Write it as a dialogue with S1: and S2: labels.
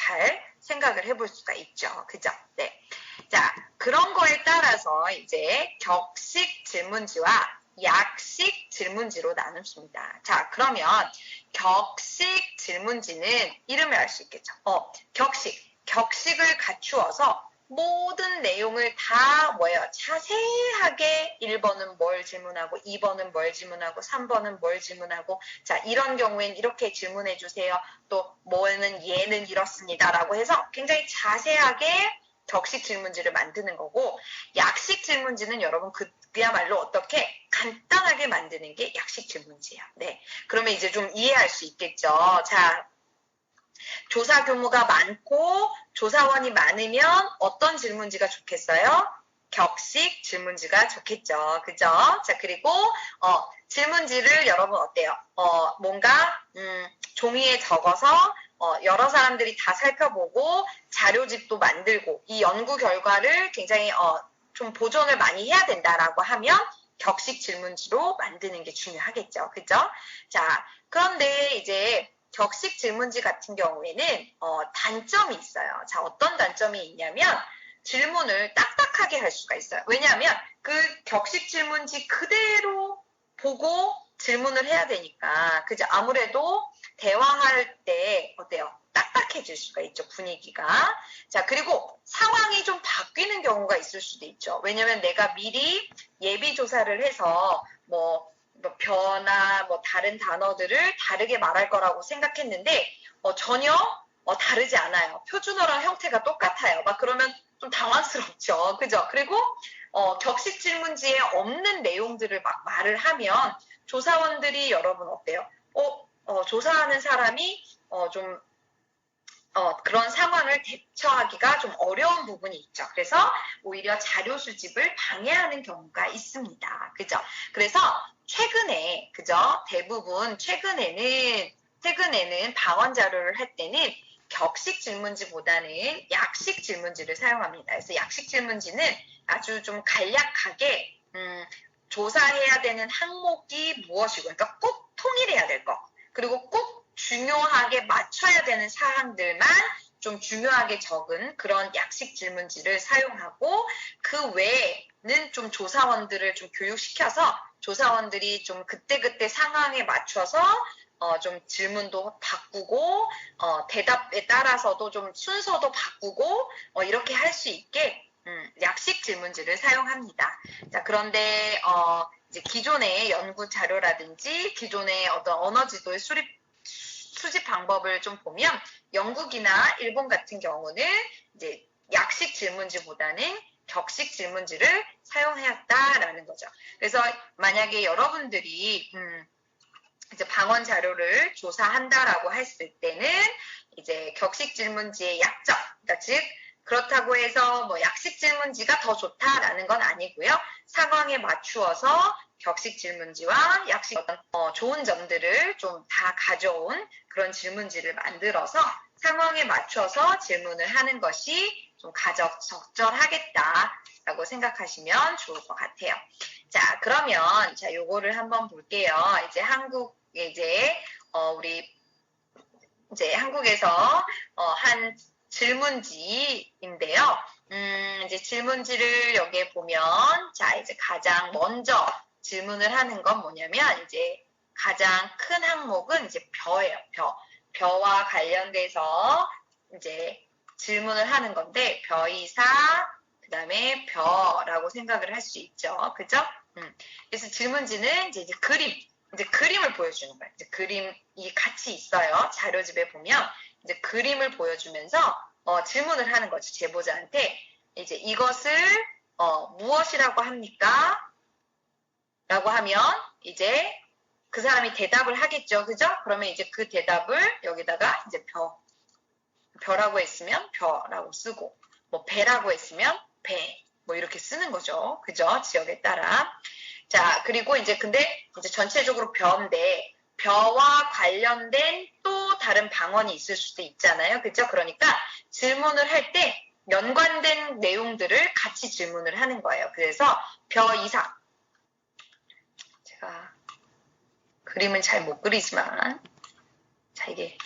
S1: 잘 생각을 해볼 수가 있죠. 그죠? 네. 자, 그런 거에 따라서 이제 격식 질문지와 약식 질문지로 나눕니다. 자, 그러면 격식 질문지는 이름을 알 수 있겠죠. 격식을 갖추어서 모든 내용을 다 뭐예요? 자세하게 1번은 뭘 질문하고 2번은 뭘 질문하고 3번은 뭘 질문하고 자 이런 경우엔 이렇게 질문해 주세요. 또 뭐는 얘는 이렇습니다. 라고 해서 굉장히 자세하게 격식 질문지를 만드는 거고 약식 질문지는 여러분 그야말로 어떻게 간단하게 만드는 게 약식 질문지예요. 네, 그러면 이제 좀 이해할 수 있겠죠. 자, 조사 규모가 많고 조사원이 많으면 어떤 질문지가 좋겠어요? 격식 질문지가 좋겠죠. 그죠? 자, 그리고 질문지를 여러분 어때요? 뭔가 종이에 적어서 여러 사람들이 다 살펴보고 자료집도 만들고 이 연구 결과를 굉장히 좀 보존을 많이 해야 된다라고 하면 격식 질문지로 만드는 게 중요하겠죠. 그죠? 자, 그런데 이제 격식 질문지 같은 경우에는 단점이 있어요. 자, 어떤 단점이 있냐면 질문을 딱딱하게 할 수가 있어요. 왜냐하면 그 격식 질문지 그대로 보고 질문을 해야 되니까 그죠? 아무래도 대화할 때 어때요? 딱딱해질 수가 있죠. 분위기가. 자, 그리고 상황이 좀 바뀌는 경우가 있을 수도 있죠. 왜냐하면 내가 미리 예비 조사를 해서 뭐 벼나 다른 단어들을 다르게 말할 거라고 생각했는데 전혀 다르지 않아요. 표준어랑 형태가 똑같아요. 막 그러면 좀 당황스럽죠. 그죠? 그리고 격식 질문지에 없는 내용들을 막 말을 하면 조사원들이 여러분 어때요? 조사하는 사람이 좀 그런 상황을 대처하기가 좀 어려운 부분이 있죠. 그래서 오히려 자료 수집을 방해하는 경우가 있습니다. 그죠? 그래서 최근에, 그죠? 대부분 최근에는 방언 자료를 할 때는 격식 질문지보다는 약식 질문지를 사용합니다. 그래서 약식 질문지는 아주 좀 간략하게 조사해야 되는 항목이 무엇이고, 그러니까 꼭 통일해야 될 것, 그리고 꼭 중요하게 맞춰야 되는 사항들만 좀 중요하게 적은 그런 약식 질문지를 사용하고 그 외에는 좀 조사원들을 좀 교육시켜서 조사원들이 좀 그때그때 상황에 맞춰서 좀 질문도 바꾸고 대답에 따라서도 좀 순서도 바꾸고 이렇게 할 수 있게 약식 질문지를 사용합니다. 자, 그런데 이제 기존의 연구 자료라든지 기존의 어떤 언어 지도의 수집 방법을 좀 보면 영국이나 일본 같은 경우는 이제 약식 질문지보다는 격식 질문지를 사용했다라는 거죠. 그래서 만약에 여러분들이 이제 방언 자료를 조사한다라고 했을 때는 이제 격식 질문지의 약점, 그러니까 즉 그렇다고 해서 뭐 약식 질문지가 더 좋다라는 건 아니고요. 상황에 맞추어서 격식 질문지와 약식 좋은 점들을 좀 다 가져온 그런 질문지를 만들어서 상황에 맞춰서 질문을 하는 것이 좀 적절하겠다라고 생각하시면 좋을 것 같아요. 자, 그러면 자 요거를 한번 볼게요. 이제 한국에 이제 우리 이제 한국에서 한 질문지인데요. 이제 질문지를 여기에 보면 자 이제 가장 먼저 질문을 하는 건 뭐냐면 이제 가장 큰 항목은 이제 벼예요. 벼와 관련돼서 이제 질문을 하는 건데 벼이사 그다음에 벼라고 생각을 할 수 있죠. 그죠? 그래서 질문지는 이제 그림을 보여주는 거예요. 이제 그림이 같이 있어요. 자료집에 보면 이제 그림을 보여주면서 질문을 하는 거죠. 제보자한테 이제 이것을 무엇이라고 합니까? 라고 하면 이제 그 사람이 대답을 하겠죠. 그죠? 그러면 이제 그 대답을 여기다가 이제 벼라고 했으면 벼라고 쓰고 뭐 배라고 했으면 배 뭐 이렇게 쓰는 거죠. 그죠? 지역에 따라. 자, 그리고 이제 근데 이제 전체적으로 벼인데 벼와 관련된 또 다른 방언이 있을 수도 있잖아요. 그죠? 그러니까 질문을 할 때 연관된 내용들을 같이 질문을 하는 거예요. 그래서 벼 이상 제가 그림은 잘 못 그리지만 자 이게